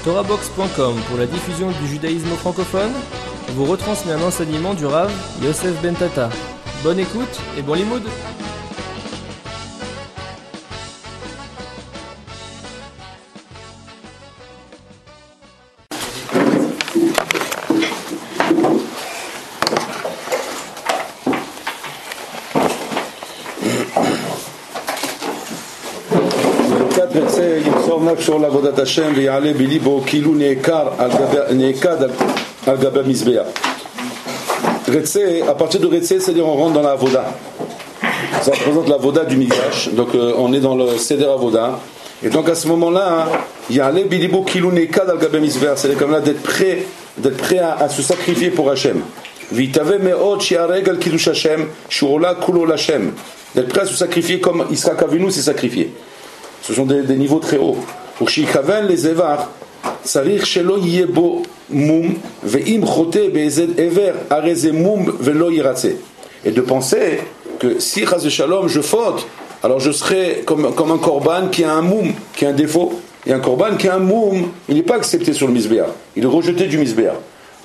TorahBox.com pour la diffusion du judaïsme francophone vous retransmet un enseignement du Rav Yosef Ben Tata. Bonne écoute et bon limoud. sur l'avodat Hashem ויעלה בליבו כאילו נעקד על גבי המזבח. à partir de Retsé, c'est-à-dire on rentre dans la avoda. Ça représente l'avoda du Mikdash. Donc on est dans le Seder Avoda. Et donc à ce moment-là, יעלה בליבו כאילו נעקד על גבי המזבח. C'est comme là d'être prêt à se sacrifier pour Hashem. ויתהווה מאוד שיהרג על קידוש השם שהוא עולה כולו להשם. D'être prêt à se sacrifier comme Yitzhak Avinu s'est sacrifié. Ce sont des niveaux très hauts. Pour שיכוון לזבח צריך שלא יהיה בו מום ואם חוטא באיזה עבר הרי זה מום ולא ירצה. Et de penser que si chas v'shalom je faute, alors je serai comme un korban qui a un moum, qui a un défaut. Et un korban qui a un moum, il n'est pas accepté sur le misbéa, il est rejeté du misbéa.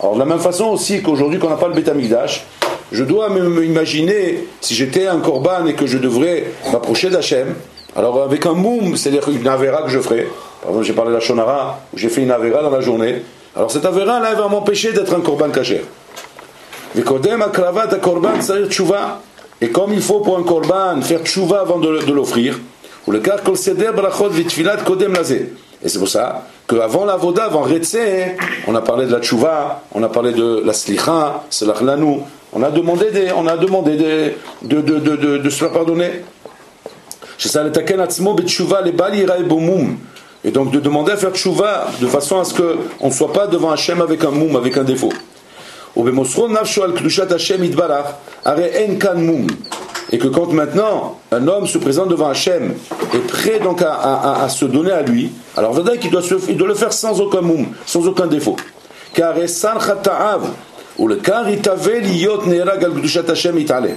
Alors de la même façon aussi qu'aujourd'hui qu'on n'a pas le Beth Amikdash, je dois m'imaginer si j'étais un korban et que je devrais m'approcher d'Hachem. Alors avec un moum, c'est-à-dire une avéra que je ferai, par exemple j'ai parlé de la shonara, où j'ai fait une avéra dans la journée, alors cette avéra là elle va m'empêcher d'être un korban kasher. Et comme il faut pour un korban faire tchouva avant de l'offrir, ou le cas kol seder brachot vitfilat kodem lazé. Et c'est pour ça qu'avant la voda, avant Retsé, on a parlé de la tchouva, on a parlé de la slicha, selach lanu, on a demandé de se faire pardonner. Et donc de demander à faire tchouva de façon à ce qu'on ne soit pas devant Hachem avec un moum, avec un défaut. Et que quand maintenant un homme se présente devant Hachem et prêt donc à se donner à lui, alors vous qu'il doit le faire sans aucun moum, sans aucun défaut. Car ou le car itave liyot neerag al kedushat Hashem itale.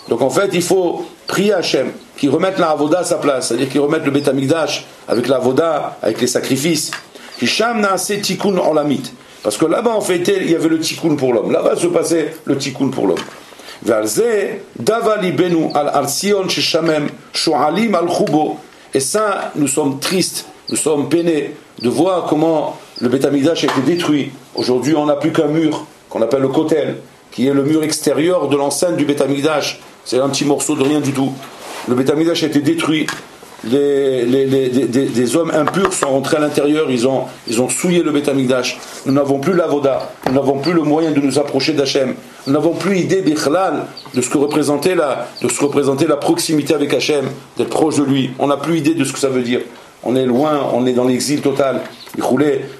Donc en fait il faut prier Hachem qu'il remette la avoda à sa place, c'est-à-dire qu'il remette le Beth Amikdash avec la avoda, avec les sacrifices. Parce que là-bas en fait il y avait le tikkun pour l'homme, là-bas se passait le tikkun pour l'homme. Et ça nous sommes tristes, nous sommes peinés de voir comment le Beth Amikdash a été détruit. Aujourd'hui on n'a plus qu'un mur qu'on appelle le kotel, qui est le mur extérieur de l'enceinte du Beth Amikdash. C'est un petit morceau de rien du tout. Le Beth Amikdash a été détruit. Des hommes impurs sont rentrés à l'intérieur, ils ont souillé le Beth Amikdash. Nous n'avons plus l'avoda, nous n'avons plus le moyen de nous approcher d'Hachem. Nous n'avons plus idée bichlal de ce que représentait la proximité avec Hachem, d'être proche de lui. On n'a plus idée de ce que ça veut dire. On est loin, on est dans l'exil total.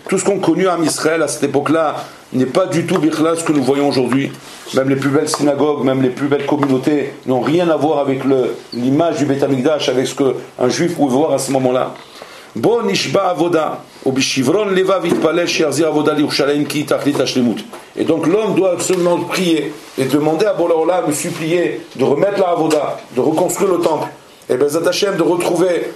Tout ce qu'on connu à Israël à cette époque-là n'est pas du tout bichlal ce que nous voyons aujourd'hui. Même les plus belles synagogues, même les plus belles communautés n'ont rien à voir avec l'image du Beth Amikdash, avec ce qu'un juif pouvait voir à ce moment-là. Bon nishba avoda, obishivron leva vitpalel sherzir avoda liushalem ki tachlit hashlemut. Et donc l'homme doit absolument prier et demander à Boré Olam, me supplier de remettre la avoda, de reconstruire le temple. Et Bezat Hashem de retrouver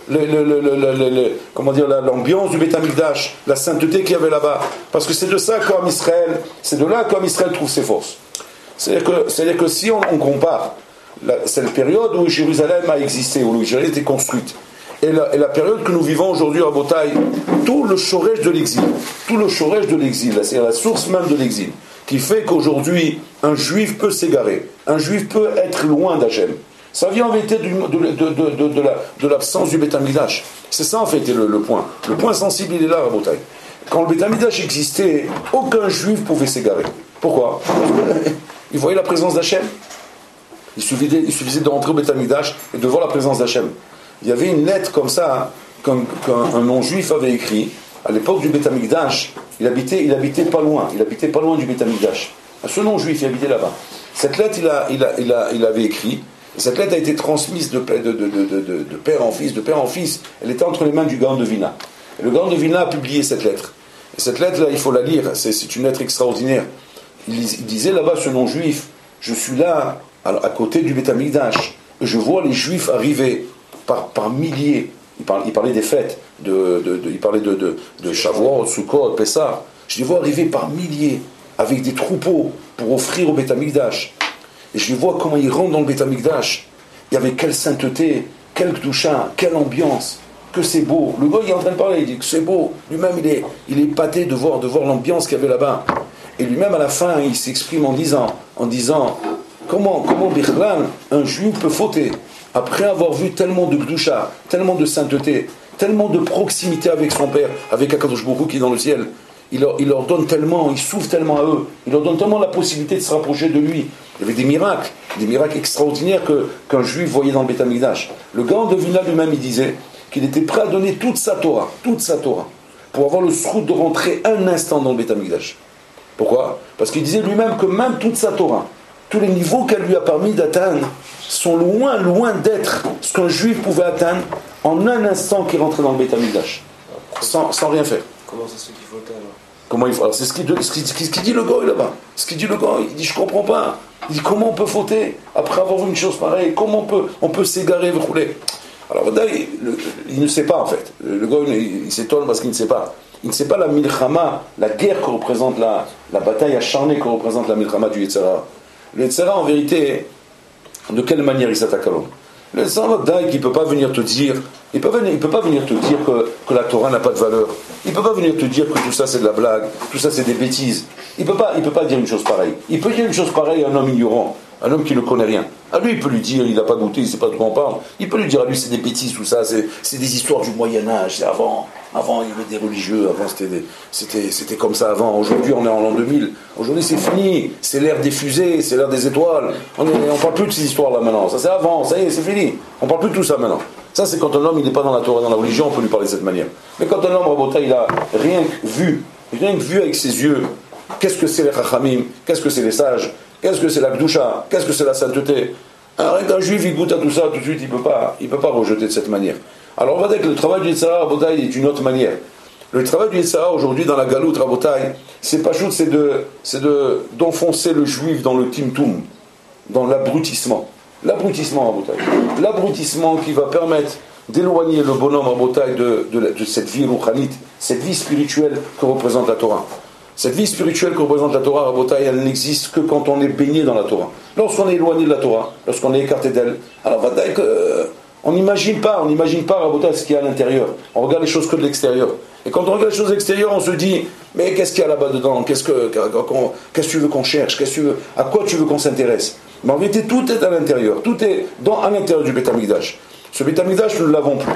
l'ambiance du Beth Amikdash, la sainteté qu'il y avait là-bas. Parce que c'est de ça qu'Am Israël, c'est de là qu'Am Israël trouve ses forces. C'est-à-dire que si on compare cette période où Jérusalem a existé, où Jérusalem était construite, et la période que nous vivons aujourd'hui à Botaï, tout le chorège de l'exil, c'est-à-dire la source même de l'exil, qui fait qu'aujourd'hui un juif peut s'égarer, un juif peut être loin d'Hachem. Ça vient en vérité de l'absence du Beth Amikdash. C'est ça en fait le point. Le point sensible il est là à Botaï. Quand le Beth Amikdash existait, aucun juif pouvait s'égarer. Pourquoi ? Il voyait la présence d'Hachem. Il suffisait de rentrer au Beth Amikdash et de voir la présence d'Hachem. Il y avait une lettre comme ça qu'un non-juif avait écrit à l'époque du Beth Amikdash. Il habitait pas loin du Beth Amikdash. Ce non-juif, il habitait là-bas. Cette lettre, il avait écrit. Et cette lettre a été transmise de père en fils. Elle était entre les mains du Gaon de Vilna. Et le Gaon de Vilna a publié cette lettre. Et cette lettre-là, il faut la lire. C'est une lettre extraordinaire. Il disait là-bas, ce non-juif, je suis là, à côté du Beth Amikdash, je vois les juifs arriver par milliers. il parlait des fêtes, il parlait de Shavuot, Sukkot, Pessah. Je les vois arriver par milliers avec des troupeaux pour offrir au Beth Amikdash. Et je les vois comment ils rentrent dans le Beth Amikdash. Et avec quelle sainteté, quelle Kedusha, quelle ambiance, que c'est beau. Le gars il est en train de parler, il dit que c'est beau. Lui-même il est épaté de voir l'ambiance qu'il y avait là-bas. Et lui-même à la fin il s'exprime en disant comment Bichlan, un juif peut fauter après avoir vu tellement de Kedusha, tellement de sainteté, tellement de proximité avec son père, avec Akadosh Baruch Hu qui est dans le ciel. Il leur donne tellement, il s'ouvre tellement à eux, il leur donne tellement la possibilité de se rapprocher de lui. Il y avait des miracles extraordinaires qu'un juif voyait dans le Beth Amikdash. Le Gaon de Vilna lui-même, il disait qu'il était prêt à donner toute sa Torah, pour avoir le zchut de rentrer un instant dans le Beth Amikdash. Pourquoi ? Parce qu'il disait lui-même que même toute sa Torah, tous les niveaux qu'elle lui a permis d'atteindre, sont loin d'être ce qu'un juif pouvait atteindre en un instant qu'il rentrait dans le Beth Amikdash, sans rien faire. Comment ça se fait qu'il faut atteindre ? Comment il faut ? Alors c'est ce qu'il dit le gars là-bas. Ce qu'il dit le gars, il dit je comprends pas. Il dit comment on peut fauter après avoir vu une chose pareille ? Comment on peut s'égarer, rouler ? Alors il ne sait pas en fait. Le gars il s'étonne parce qu'il ne sait pas. Il ne sait pas la milchama, la guerre que représente la bataille acharnée que représente la milchama du Yetzer Hara. Le Yetzer Hara en vérité, de quelle manière il s'attaque à l'homme ? Le Yetzer Hara il ne peut pas venir te dire. Il peut pas venir te dire que la Torah n'a pas de valeur. Il ne peut pas venir te dire que tout ça c'est de la blague, tout ça c'est des bêtises. Il peut pas dire une chose pareille. Il peut dire une chose pareille à un homme ignorant, un homme qui ne connaît rien. À lui, il peut lui dire, il n'a pas goûté, il ne sait pas de quoi on parle. Il peut lui dire à lui, c'est des bêtises, tout ça, c'est des histoires du Moyen-Âge, c'est avant. Avant, il y avait des religieux, avant c'était comme ça avant. Aujourd'hui, on est en l'an 2000. Aujourd'hui, c'est fini. C'est l'ère des fusées, c'est l'ère des étoiles. On ne parle plus de ces histoires-là maintenant. Ça, c'est avant, ça y est, c'est fini. On ne parle plus de tout ça maintenant. Ça, c'est quand un homme, il n'est pas dans la Torah, dans la religion, on peut lui parler de cette manière. Mais quand un homme, Rabota, il a rien que vu avec ses yeux, qu'est-ce que c'est les Chachamim, qu'est-ce que c'est les sages, qu'est-ce que c'est la Kedusha, qu'est-ce que c'est la sainteté. Un juif, il goûte à tout ça, tout de suite, il peut pas rejeter de cette manière. Alors on va dire que le travail du Yetzer Hara, Rabotai, est d'une autre manière. Le travail du Yetzer Hara aujourd'hui dans la galoute, Rabotai, c'est pas juste, d'enfoncer le juif dans le timtum, dans l'abrutissement. L'abrutissement, Rabotai. L'abrutissement qui va permettre d'éloigner le bonhomme, Rabotai, de cette vie rouchanite, cette vie spirituelle que représente la Torah. Cette vie spirituelle que représente la Torah, Rabotai, elle n'existe que quand on est baigné dans la Torah. Lorsqu'on est éloigné de la Torah, lorsqu'on est écarté d'elle, alors Rabotai, on n'imagine pas, Rabotai, ce qu'il y a à l'intérieur. On regarde les choses que de l'extérieur. Et quand on regarde les choses de l'extérieur, on se dit, mais qu'est-ce qu'il y a là-bas dedans ? Qu'est-ce que tu veux qu'on cherche ? À quoi tu veux qu'on s'intéresse ? Mais en vérité, tout est à l'intérieur. Tout est à l'intérieur du Beth Amikdash. Ce Beth Amikdash, nous ne l'avons plus.